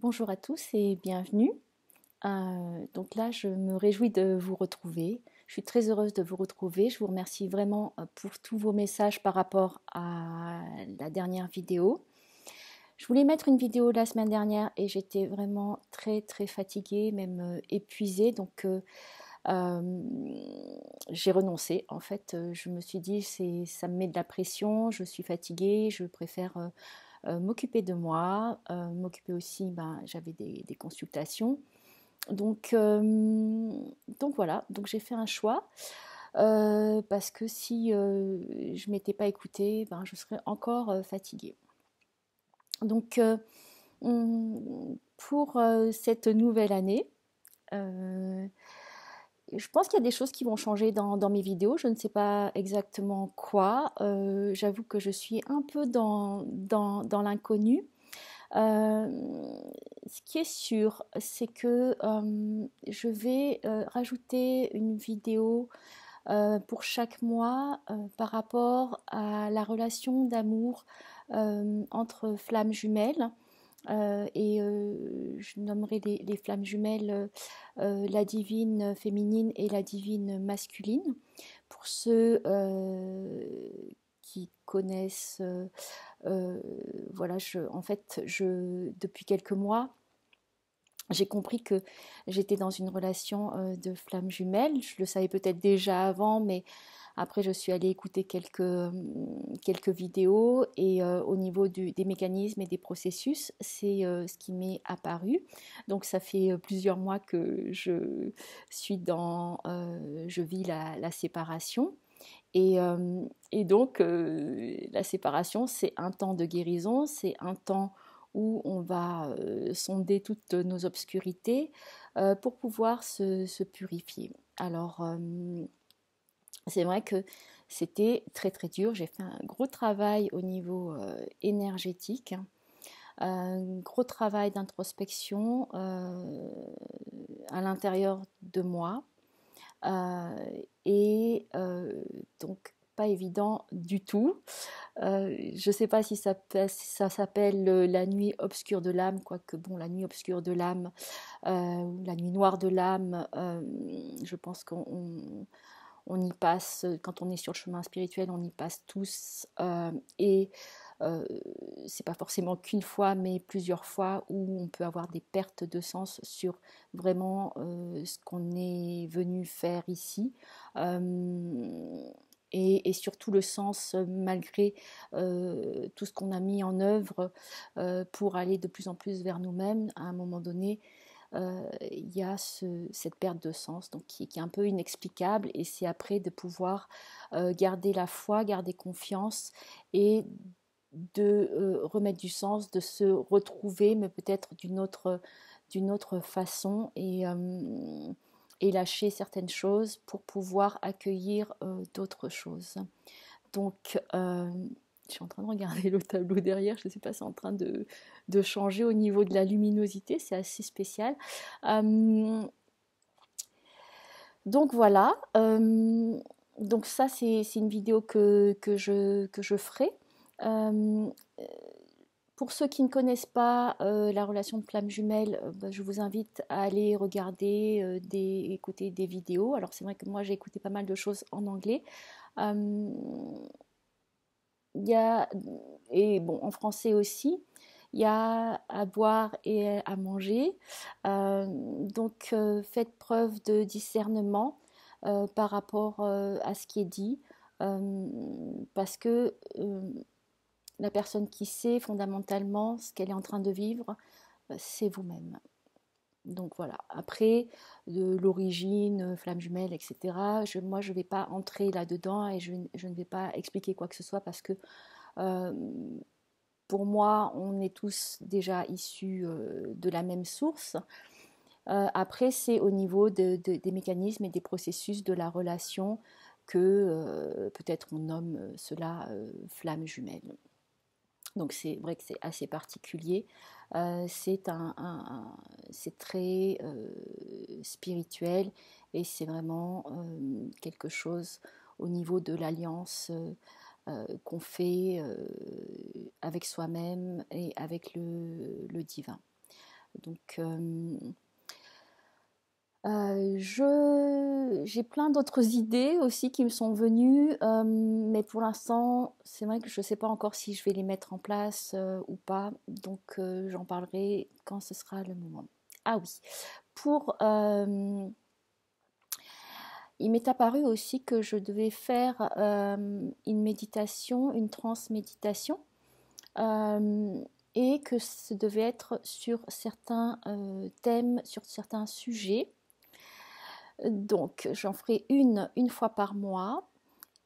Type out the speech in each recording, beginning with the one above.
Bonjour à tous et bienvenue. Donc là, je me réjouis de vous retrouver. Je suis très heureuse de vous retrouver. Je vous remercie vraiment pour tous vos messages par rapport à la dernière vidéo. Je voulais mettre une vidéo la semaine dernière et j'étais vraiment très fatiguée, même épuisée. Donc j'ai renoncé. En fait, je me suis dit, ça me met de la pression, je suis fatiguée, je préfère m'occuper de moi, m'occuper aussi, j'avais des consultations. Donc, euh, donc voilà, donc j'ai fait un choix parce que si je ne m'étais pas écoutée, je serais encore fatiguée. Donc pour cette nouvelle année, euh, je pense qu'il y a des choses qui vont changer dans mes vidéos. Je ne sais pas exactement quoi. J'avoue que je suis un peu dans l'inconnu. Euh, Ce qui est sûr, c'est que je vais rajouter une vidéo pour chaque mois par rapport à la relation d'amour entre flammes jumelles. Je nommerai les flammes jumelles la divine féminine et la divine masculine. Pour ceux qui connaissent, voilà, depuis quelques mois, j'ai compris que j'étais dans une relation de flammes jumelles. Je le savais peut-être déjà avant, mais après je suis allée écouter quelques vidéos et au niveau des mécanismes et des processus, c'est ce qui m'est apparu. Donc ça fait plusieurs mois que je vis la séparation. Et donc, la séparation, c'est un temps de guérison, c'est un temps où on va sonder toutes nos obscurités pour pouvoir se purifier. Alors, c'est vrai que c'était très dur. J'ai fait un gros travail au niveau énergétique, hein. Un gros travail d'introspection à l'intérieur de moi. Euh, et donc, pas évident du tout. Je ne sais pas si ça s'appelle la nuit obscure de l'âme, quoique bon, la nuit obscure de l'âme, la nuit noire de l'âme, je pense qu'on y passe, quand on est sur le chemin spirituel, on y passe tous. Et euh, c'est pas forcément qu'une fois, mais plusieurs fois où on peut avoir des pertes de sens sur vraiment ce qu'on est venu faire ici. Et surtout le sens malgré tout ce qu'on a mis en œuvre pour aller de plus en plus vers nous-mêmes. À un moment donné, il y a cette perte de sens donc qui est un peu inexplicable, et c'est après de pouvoir garder la foi, garder confiance et de remettre du sens, de se retrouver, mais peut-être d'une autre façon, et lâcher certaines choses pour pouvoir accueillir d'autres choses. Donc, je suis en train de regarder le tableau derrière, je ne sais pas, c'est en train de changer au niveau de la luminosité, c'est assez spécial. Euh, donc voilà, donc ça c'est une vidéo que je ferai. Euh, pour ceux qui ne connaissent pas la relation de flamme jumelle, je vous invite à aller regarder, écouter des vidéos. Alors c'est vrai que moi j'ai écouté pas mal de choses en anglais. Euh, il y a, et bon, en français aussi, il y a à boire et à manger. Faites preuve de discernement par rapport à ce qui est dit, euh, parce que la personne qui sait fondamentalement ce qu'elle est en train de vivre, c'est vous-même. Donc voilà, après, de l'origine, flamme jumelle, etc., moi, je ne vais pas entrer là-dedans et je ne vais pas expliquer quoi que ce soit parce que euh, pour moi, on est tous déjà issus de la même source. Après, c'est au niveau des mécanismes et des processus de la relation que peut-être on nomme cela flamme jumelle. Donc c'est vrai que c'est assez particulier. C'est très spirituel, et c'est vraiment quelque chose au niveau de l'alliance qu'on fait avec soi-même et avec le divin. Donc, j'ai plein d'autres idées aussi qui me sont venues, mais pour l'instant, c'est vrai que je ne sais pas encore si je vais les mettre en place ou pas. Donc, j'en parlerai quand ce sera le moment. Ah oui, pour il m'est apparu aussi que je devais faire une méditation, une trance-méditation, et que ce devait être sur certains thèmes, sur certains sujets. Donc, j'en ferai une fois par mois.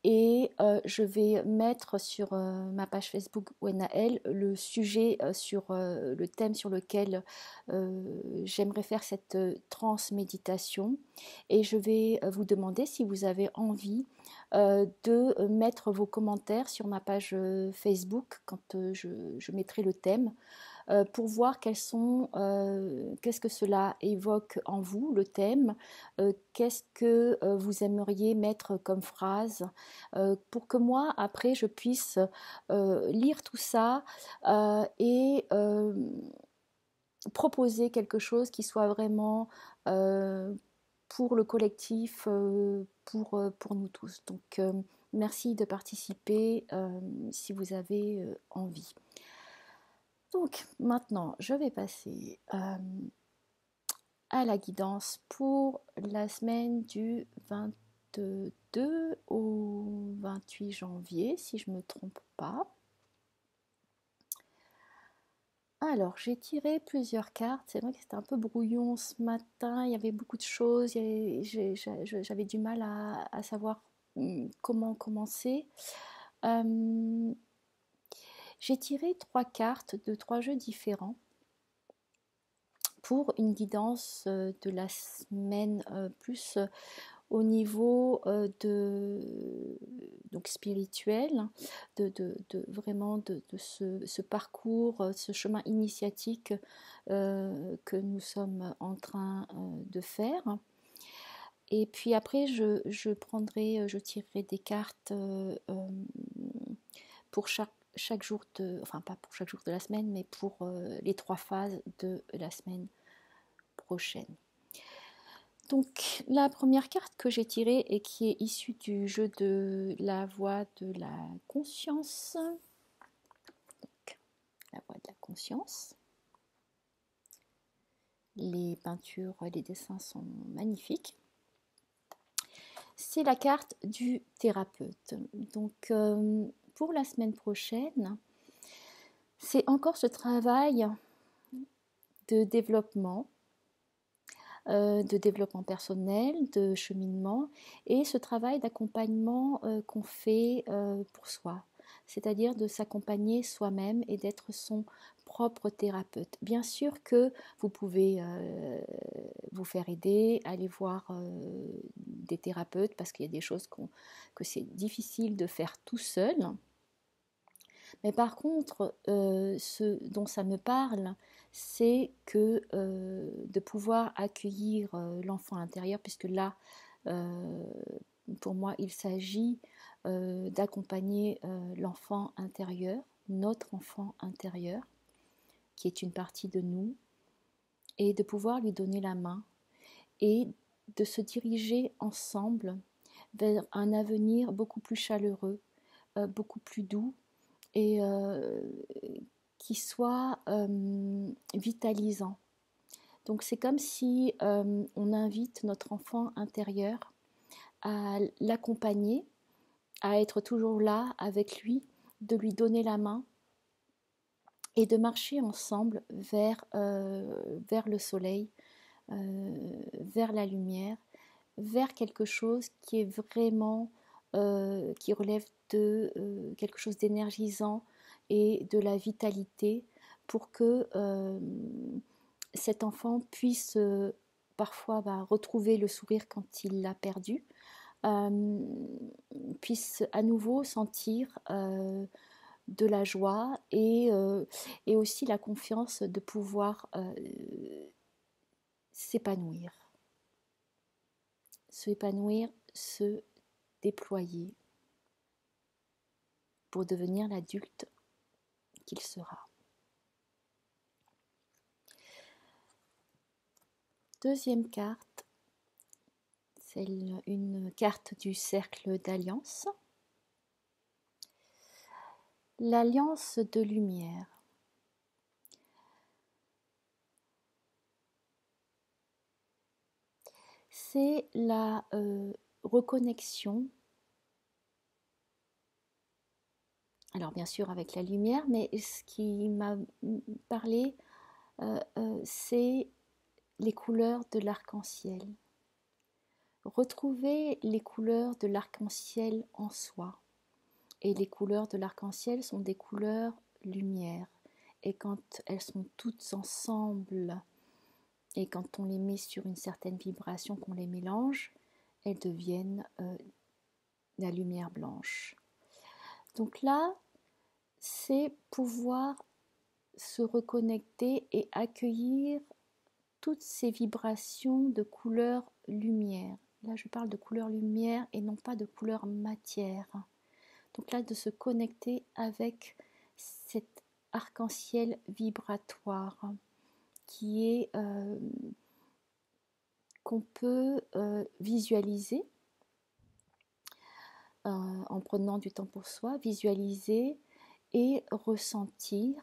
Et je vais mettre sur ma page Facebook Wenaël le sujet sur le thème sur lequel j'aimerais faire cette trans-méditation. Et je vais vous demander si vous avez envie de mettre vos commentaires sur ma page Facebook quand je mettrai le thème. Pour voir qu'est-ce que cela évoque en vous, le thème, qu'est-ce que vous aimeriez mettre comme phrase, pour que moi, après, je puisse lire tout ça et proposer quelque chose qui soit vraiment pour le collectif, pour nous tous. Donc, merci de participer si vous avez envie. Donc maintenant, je vais passer à la guidance pour la semaine du 22 au 28 janvier, si je ne me trompe pas. Alors, j'ai tiré plusieurs cartes. C'est vrai que c'était un peu brouillon ce matin. Il y avait beaucoup de choses. J'avais du mal à savoir comment commencer. J'ai tiré 3 cartes de 3 jeux différents pour une guidance de la semaine plus au niveau donc spirituel, vraiment de ce parcours, ce chemin initiatique que nous sommes en train de faire. Et puis après, je tirerai des cartes pour chaque jour enfin pas pour chaque jour de la semaine, mais pour les 3 phases de la semaine prochaine. Donc la première carte que j'ai tirée et qui est issue du jeu de la voix de la conscience. Donc, la voix de la conscience. Les peintures, les dessins sont magnifiques. C'est la carte du thérapeute. Donc pour la semaine prochaine, c'est encore ce travail de développement personnel, de cheminement et ce travail d'accompagnement qu'on fait pour soi, c'est-à-dire de s'accompagner soi-même et d'être son propre thérapeute. Bien sûr que vous pouvez vous faire aider, aller voir des thérapeutes parce qu'il y a des choses que c'est difficile de faire tout seul. Mais par contre, ce dont ça me parle, c'est que de pouvoir accueillir l'enfant intérieur, puisque là, pour moi, il s'agit d'accompagner l'enfant intérieur, notre enfant intérieur, qui est une partie de nous, et de pouvoir lui donner la main et de se diriger ensemble vers un avenir beaucoup plus chaleureux, beaucoup plus doux, et qui soit vitalisant. Donc c'est comme si on invite notre enfant intérieur à l'accompagner, à être toujours là avec lui, de lui donner la main et de marcher ensemble vers le soleil, vers la lumière, vers quelque chose qui est vraiment, qui relève de quelque chose d'énergisant et de la vitalité pour que cet enfant puisse parfois retrouver le sourire quand il l'a perdu, puisse à nouveau sentir de la joie et aussi la confiance de pouvoir s'épanouir, se déployer pour devenir l'adulte qu'il sera. deuxième carte, c'est une carte du cercle d'alliance. L'alliance de lumière. C'est la reconnexion, alors bien sûr avec la lumière, mais ce qui m'a parlé, c'est les couleurs de l'arc-en-ciel. Retrouver les couleurs de l'arc-en-ciel en soi. Et les couleurs de l'arc-en-ciel sont des couleurs lumière. Et quand elles sont toutes ensemble, et quand on les met sur une certaine vibration, qu'on les mélange, elles deviennent la lumière blanche. Donc là, c'est pouvoir se reconnecter et accueillir toutes ces vibrations de couleur lumière. Là, je parle de couleur lumière et non pas de couleur matière. Donc là, de se connecter avec cet arc-en-ciel vibratoire qui est qu'on peut visualiser en prenant du temps pour soi, visualiser et ressentir,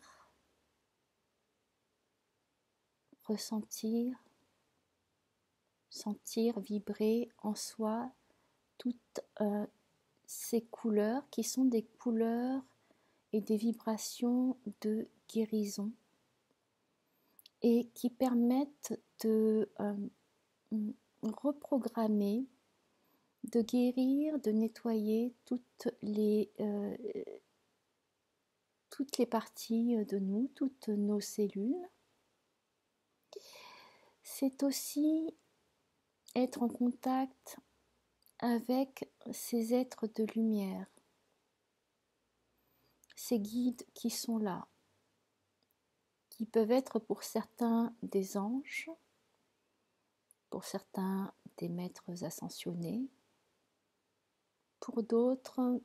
sentir vibrer en soi toutes ces couleurs qui sont des couleurs et des vibrations de guérison et qui permettent de reprogrammer, de guérir, de nettoyer toutes les parties de nous, toutes nos cellules. C'est aussi être en contact avec ces êtres de lumière, ces guides qui sont là, qui peuvent être pour certains des anges, pour certains des maîtres ascensionnés, pour d'autres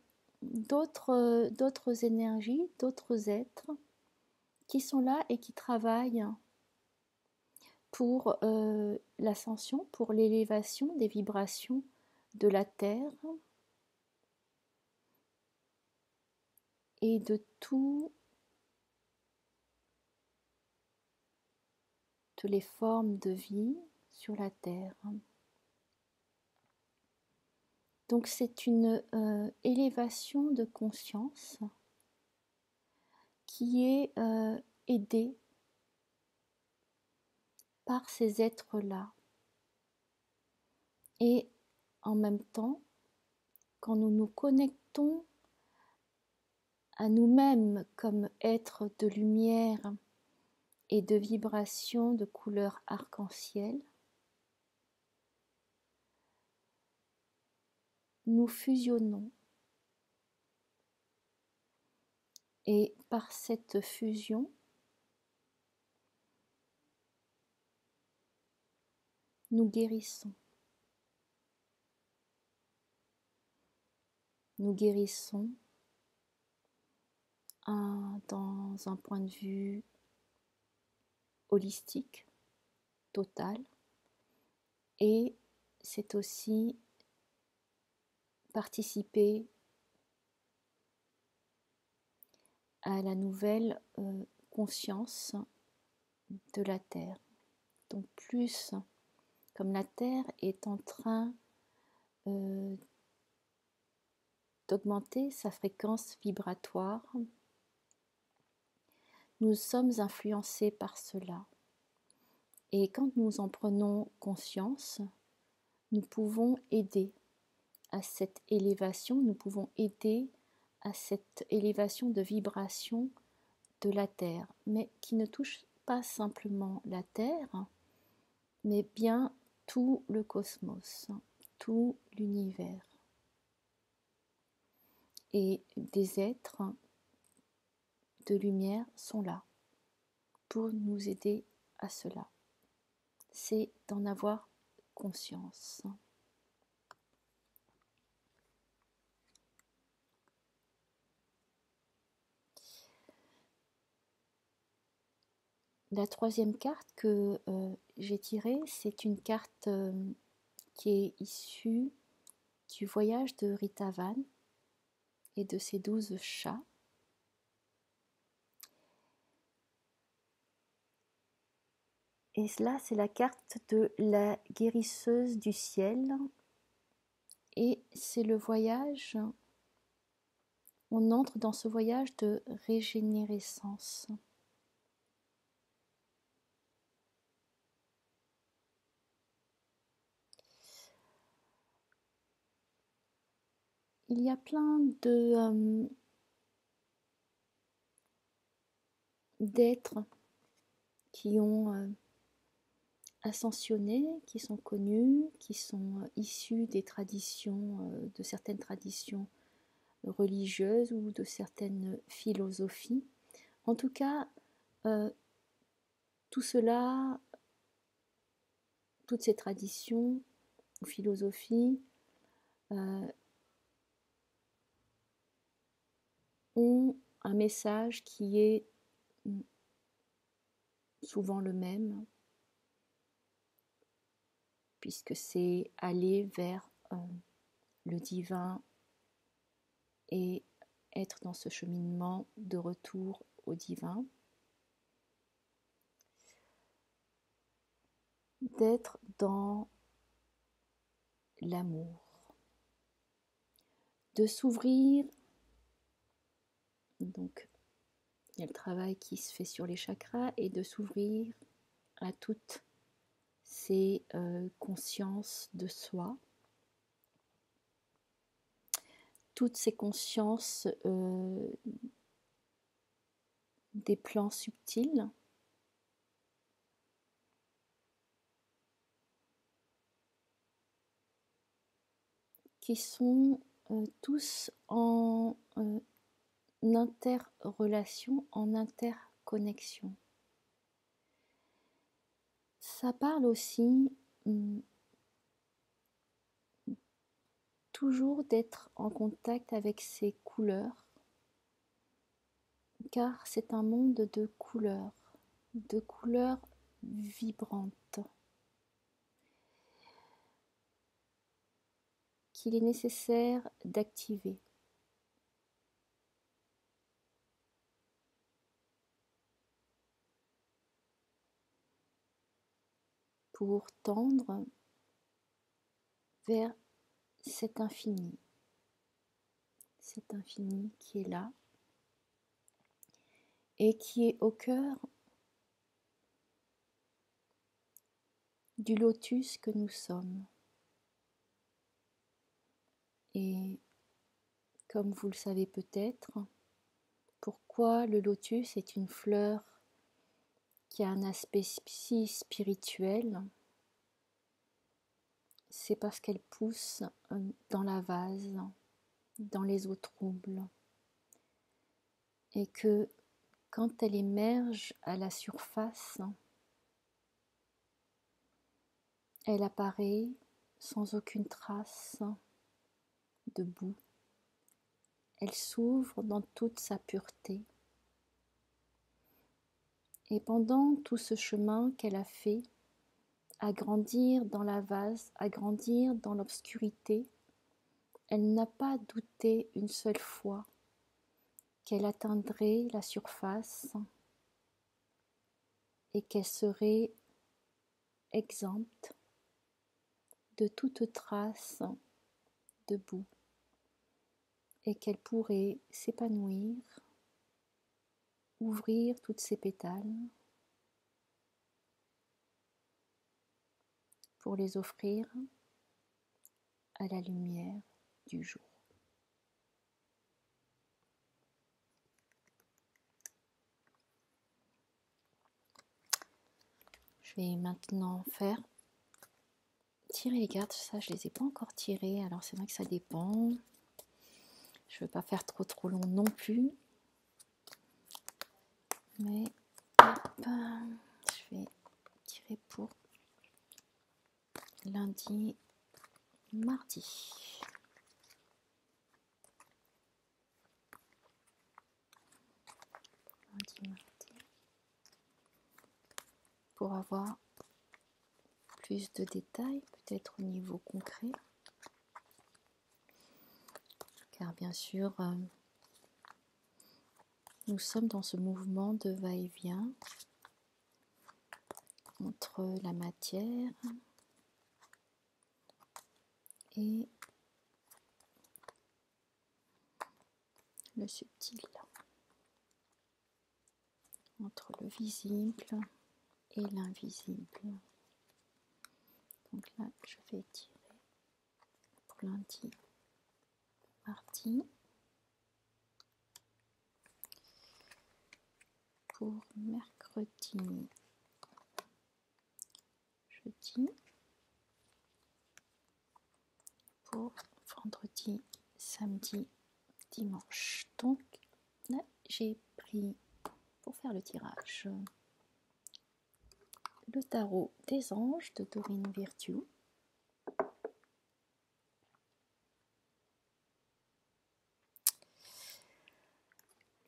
énergies, d'autres êtres qui sont là et qui travaillent pour l'ascension, pour l'élévation des vibrations de la Terre et de toutes les formes de vie sur la Terre. Donc c'est une élévation de conscience qui est aidée par ces êtres-là. Et en même temps, quand nous nous connectons à nous-mêmes comme êtres de lumière et de vibration de couleur arc-en-ciel, nous fusionnons. Et par cette fusion, nous guérissons. Nous guérissons dans un point de vue holistique, total, et c'est aussi participer à la nouvelle conscience de la Terre. Donc plus, comme la Terre est en train d'augmenter sa fréquence vibratoire, nous sommes influencés par cela. Et quand nous en prenons conscience, nous pouvons aider à cette élévation, nous pouvons aider à cette élévation de vibration de la Terre, mais qui ne touche pas simplement la Terre, mais bien tout le cosmos, tout l'univers. Et des êtres de lumière sont là pour nous aider à cela. C'est d'en avoir conscience. La troisième carte que j'ai tirée, c'est une carte qui est issue du voyage de Rita Van et de ses 12 chats. Et là, c'est la carte de la guérisseuse du ciel. Et c'est le voyage, on entre dans ce voyage de régénérescence. Il y a plein d'êtres qui ont ascensionné, qui sont connus, qui sont issus des traditions, de certaines traditions religieuses ou de certaines philosophies. En tout cas, tout cela, toutes ces traditions ou philosophies ont un message qui est souvent le même, puisque c'est aller vers le divin et être dans ce cheminement de retour au divin, d'être dans l'amour, de s'ouvrir. Donc il y a le travail qui se fait sur les chakras et de s'ouvrir à toutes ces consciences de soi, toutes ces consciences des plans subtils, qui sont tous en interrelation, en interconnexion. Ça parle aussi toujours d'être en contact avec ses couleurs, car c'est un monde de couleurs vibrantes, qu'il est nécessaire d'activer. Pour tendre vers cet infini qui est là et qui est au cœur du lotus que nous sommes. Et comme vous le savez peut-être, pourquoi le lotus est une fleur qui a un aspect si spirituel, c'est parce qu'elle pousse dans la vase, dans les eaux troubles, et que quand elle émerge à la surface, elle apparaît sans aucune trace de boue. Elle s'ouvre dans toute sa pureté. Et pendant tout ce chemin qu'elle a fait, à grandir dans la vase, à grandir dans l'obscurité, elle n'a pas douté une seule fois qu'elle atteindrait la surface et qu'elle serait exempte de toute trace de boue et qu'elle pourrait s'épanouir, ouvrir toutes ses pétales pour les offrir à la lumière du jour. Je vais maintenant tirer les cartes. Ça, je les ai pas encore tirées, alors c'est vrai que ça dépend. Je ne veux pas faire trop long non plus. Mais hop, je vais tirer pour lundi, mardi. Lundi, mardi. pour avoir plus de détails, peut-être au niveau concret. Car bien sûr, nous sommes dans ce mouvement de va-et-vient entre la matière et le subtil, entre le visible et l'invisible. Donc là, je vais tirer pour lundi, mardi, pour mercredi, jeudi, pour vendredi, samedi, dimanche. Donc là, j'ai pris, pour faire le tirage, le tarot des anges de Dorine Virtue.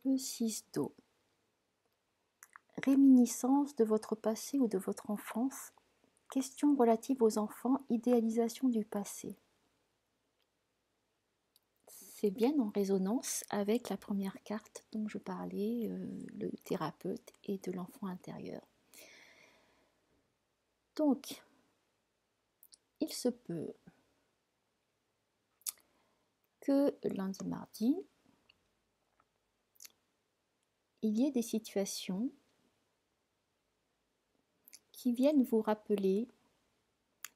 Le 6 d'eau. Réminiscence de votre passé ou de votre enfance. Questions relatives aux enfants, idéalisation du passé. C'est bien en résonance avec la première carte dont je parlais, le thérapeute et de l'enfant intérieur. Donc, il se peut que lundi, mardi, il y ait des situations qui viennent vous rappeler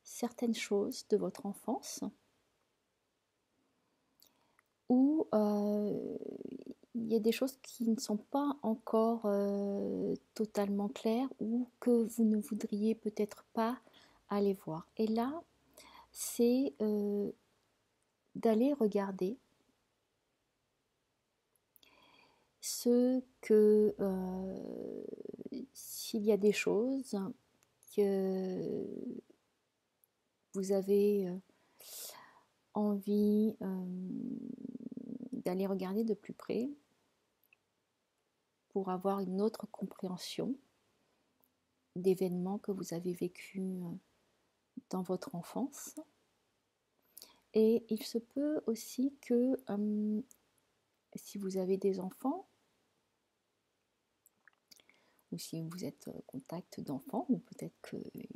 certaines choses de votre enfance où il y a des choses qui ne sont pas encore totalement claires ou que vous ne voudriez peut-être pas aller voir. Et là, c'est d'aller regarder ce que s'il y a des choses que vous avez envie d'aller regarder de plus près pour avoir une autre compréhension d'événements que vous avez vécus dans votre enfance. Et il se peut aussi que si vous avez des enfants, ou si vous êtes au contact d'enfants, ou peut-être qu'il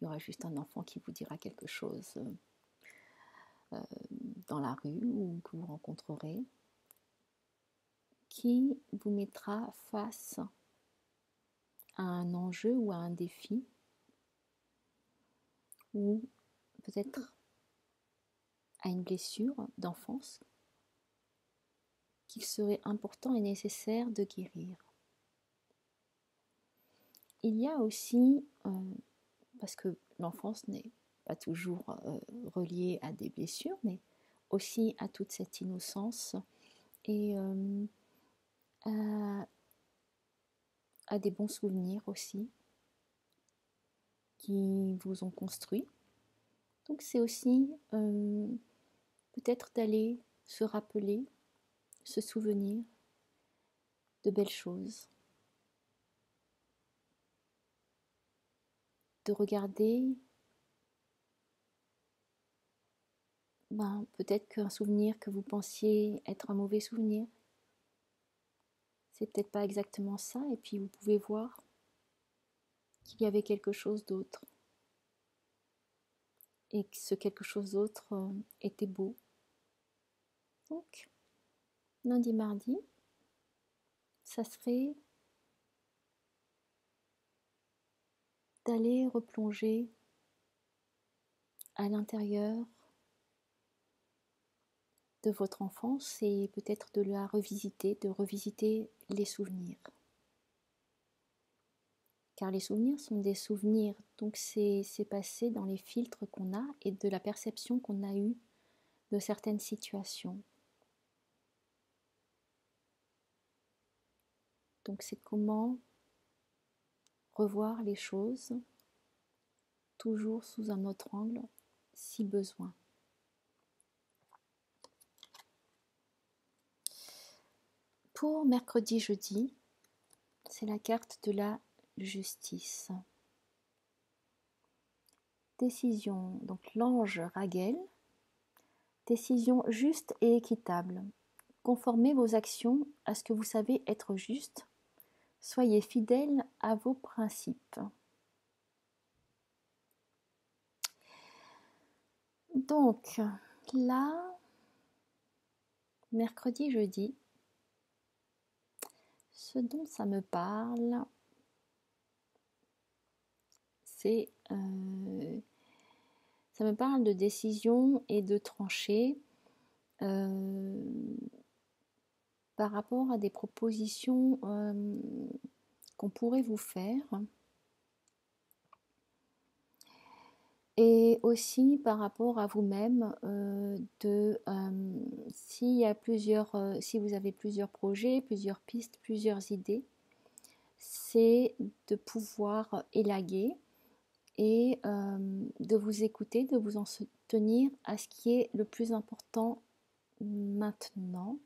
y aura juste un enfant qui vous dira quelque chose dans la rue ou que vous rencontrerez, qui vous mettra face à un enjeu ou à un défi, ou peut-être à une blessure d'enfance qu'il serait important et nécessaire de guérir. Il y a aussi, parce que l'enfance n'est pas toujours reliée à des blessures, mais aussi à toute cette innocence et à des bons souvenirs aussi qui vous ont construit. Donc c'est aussi peut-être d'aller se rappeler, se souvenir de belles choses, de regarder peut-être qu'un souvenir que vous pensiez être un mauvais souvenir, c'est peut-être pas exactement ça, et puis vous pouvez voir qu'il y avait quelque chose d'autre, et que ce quelque chose d'autre était beau. Donc, lundi, mardi, ça serait d'aller replonger à l'intérieur de votre enfance et peut-être de la revisiter, de revisiter les souvenirs. Car les souvenirs sont des souvenirs, donc c'est passé dans les filtres qu'on a et de la perception qu'on a eue de certaines situations. Donc c'est comment revoir les choses, toujours sous un autre angle, si besoin. Pour mercredi, jeudi, c'est la carte de la justice. décision, donc l'ange Raguel, décision juste et équitable. Conformez vos actions à ce que vous savez être juste. Soyez fidèles à vos principes. Donc, là, mercredi, jeudi, ce dont ça me parle, c'est... ça me parle de décision et de trancher par rapport à des propositions qu'on pourrait vous faire. Et aussi par rapport à vous-même, si vous avez plusieurs projets, plusieurs pistes, plusieurs idées, c'est de pouvoir élaguer et de vous écouter, de vous en tenir à ce qui est le plus important maintenant,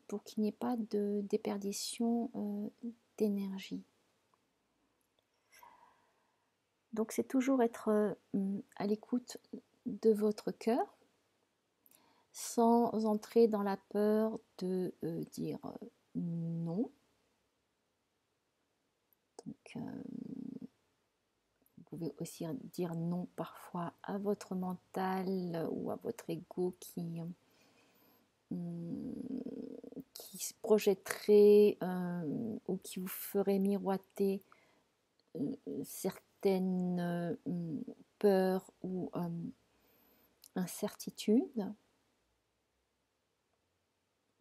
pour qu'il n'y ait pas de déperdition d'énergie. Donc c'est toujours être à l'écoute de votre cœur, sans entrer dans la peur de dire non. Donc vous pouvez aussi dire non parfois à votre mental ou à votre ego qui se projetterait ou qui vous ferait miroiter certaines peurs ou incertitudes.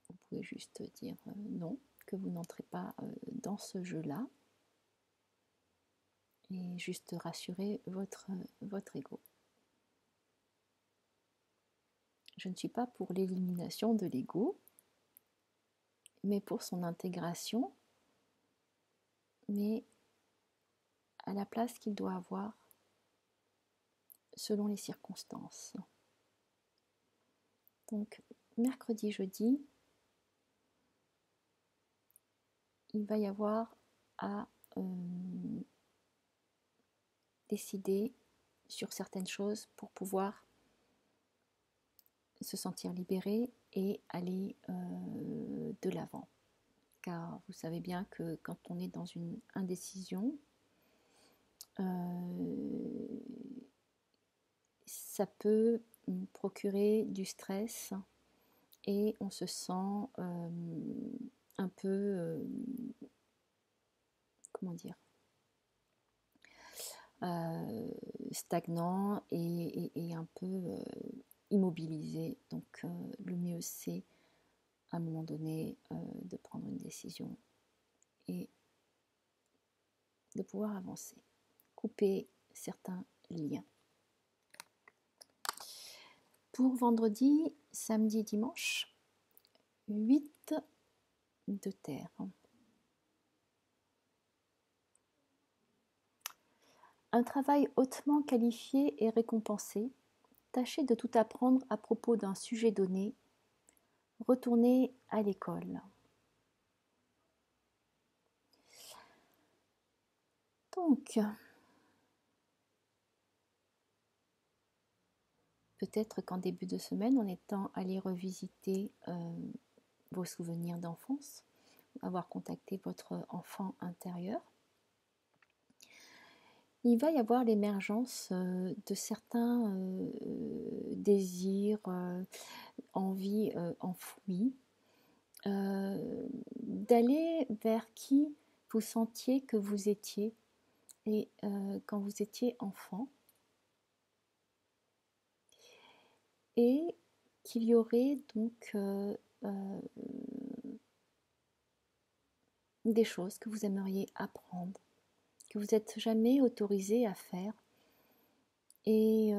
Vous pouvez juste dire non, que vous n'entrez pas dans ce jeu-là et juste rassurer votre ego. Je ne suis pas pour l'élimination de l'ego, mais pour son intégration, mais à la place qu'il doit avoir selon les circonstances. Donc, mercredi, jeudi, il va y avoir à décider sur certaines choses pour pouvoir se sentir libéré et aller de l'avant. Car vous savez bien que quand on est dans une indécision, ça peut procurer du stress et on se sent un peu, comment dire, stagnant et un peu immobilisé. Donc le mieux c'est à un moment donné de prendre une décision et de pouvoir avancer, couper certains liens. Pour vendredi, samedi, dimanche, 8 de terre. Un travail hautement qualifié et récompensé. Tâchez de tout apprendre à propos d'un sujet donné. Retournez à l'école. Donc, peut-être qu'en début de semaine, en étant allé revisiter vos souvenirs d'enfance, avoir contacté votre enfant intérieur, il va y avoir l'émergence de certains désirs, envies enfouies, d'aller vers qui vous sentiez que vous étiez et quand vous étiez enfant, et qu'il y aurait donc des choses que vous aimeriez apprendre, que vous n'êtes jamais autorisé à faire, et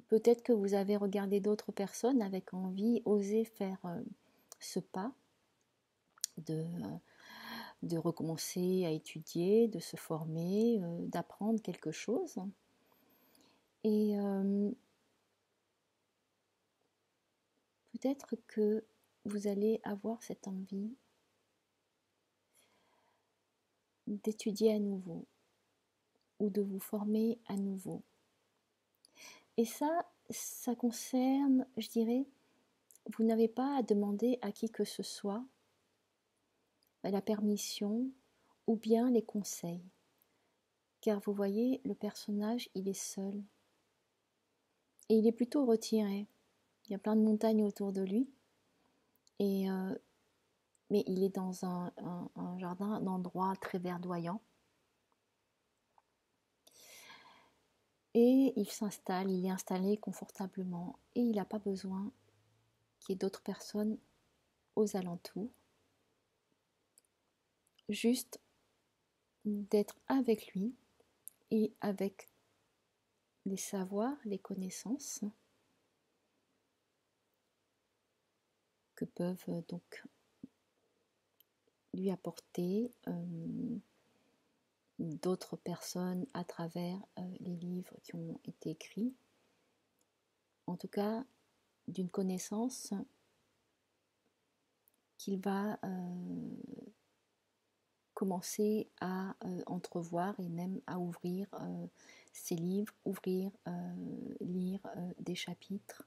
peut-être que vous avez regardé d'autres personnes avec envie, osé faire ce pas de recommencer à étudier, de se former, d'apprendre quelque chose. Et peut-être que vous allez avoir cette envie d'étudier à nouveau, ou de vous former à nouveau. Et ça concerne, je dirais, vous n'avez pas à demander à qui que ce soit la permission ou bien les conseils. Car vous voyez, le personnage, il est seul. Et il est plutôt retiré. Il y a plein de montagnes autour de lui. Mais il est dans un jardin, un endroit très verdoyant. Et il s'installe, il est installé confortablement. Et il n'a pas besoin qu'il y ait d'autres personnes aux alentours. Juste d'être avec lui et avec les savoirs, les connaissances que peuvent donc lui apporter d'autres personnes à travers les livres qui ont été écrits. En tout cas, d'une connaissance qu'il va commencer à entrevoir et même à ouvrir ses livres, lire des chapitres,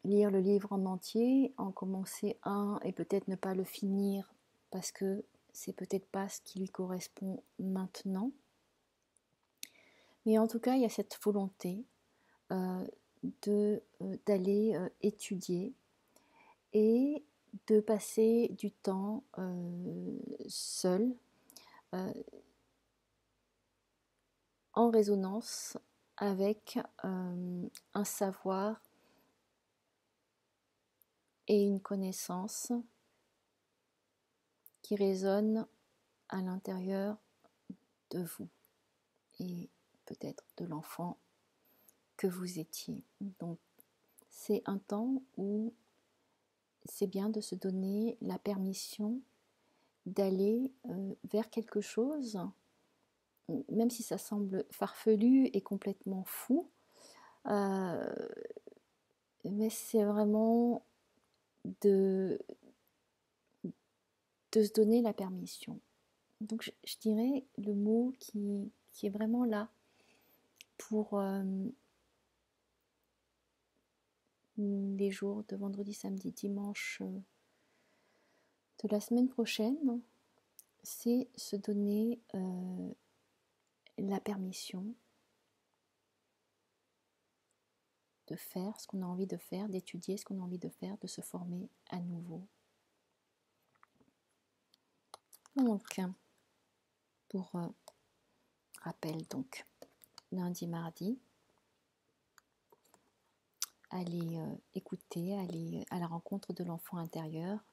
lire le livre en entier, en commencer un et peut-être ne pas le finir parce que c'est peut-être pas ce qui lui correspond maintenant. Mais en tout cas, il y a cette volonté d'aller étudier et de passer du temps seul, en résonance avec un savoir et une connaissance qui résonnent à l'intérieur de vous et peut-être de l'enfant que vous étiez. Donc c'est un temps où c'est bien de se donner la permission d'aller vers quelque chose, même si ça semble farfelu et complètement fou, mais c'est vraiment de se donner la permission. Donc je dirais le mot qui est vraiment là pour les jours de vendredi, samedi, dimanche de la semaine prochaine, c'est se donner la permission de faire ce qu'on a envie de faire, d'étudier ce qu'on a envie de faire, de se former à nouveau. Donc, pour rappel, donc, lundi, mardi, allez écouter, aller à la rencontre de l'enfant intérieur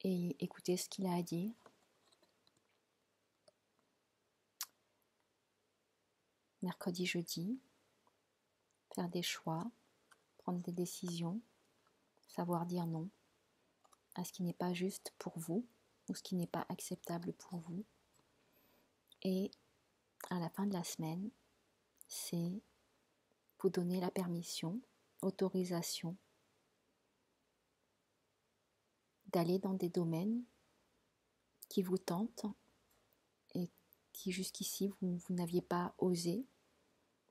et écouter ce qu'il a à dire. Mercredi, jeudi, faire des choix, prendre des décisions, savoir dire non à ce qui n'est pas juste pour vous ou ce qui n'est pas acceptable pour vous. Et à la fin de la semaine, c'est vous donner la permission, autorisation d'aller dans des domaines qui vous tentent et qui jusqu'ici vous n'aviez pas osé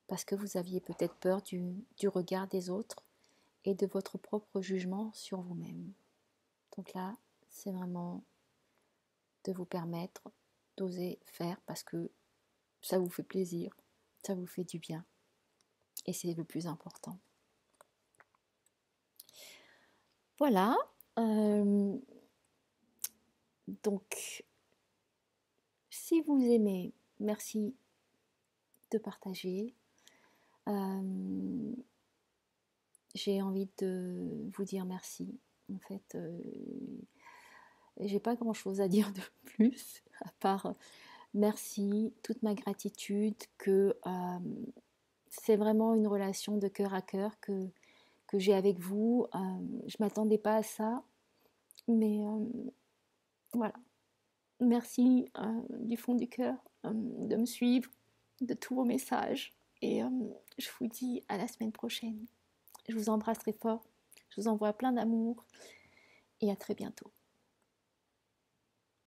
parce que vous aviez peut-être peur du regard des autres et de votre propre jugement sur vous-même. Donc là, c'est vraiment de vous permettre d'oser faire parce que ça vous fait plaisir, ça vous fait du bien et c'est le plus important. Voilà. Donc, si vous aimez, merci de partager. J'ai envie de vous dire merci. En fait, j'ai pas grand chose à dire de plus, à part merci, toute ma gratitude, que c'est vraiment une relation de cœur à cœur que j'ai avec vous. Je m'attendais pas à ça, mais voilà. Merci du fond du cœur de me suivre, de tous vos messages. Et je vous dis à la semaine prochaine. Je vous embrasse très fort. Je vous envoie plein d'amour et à très bientôt.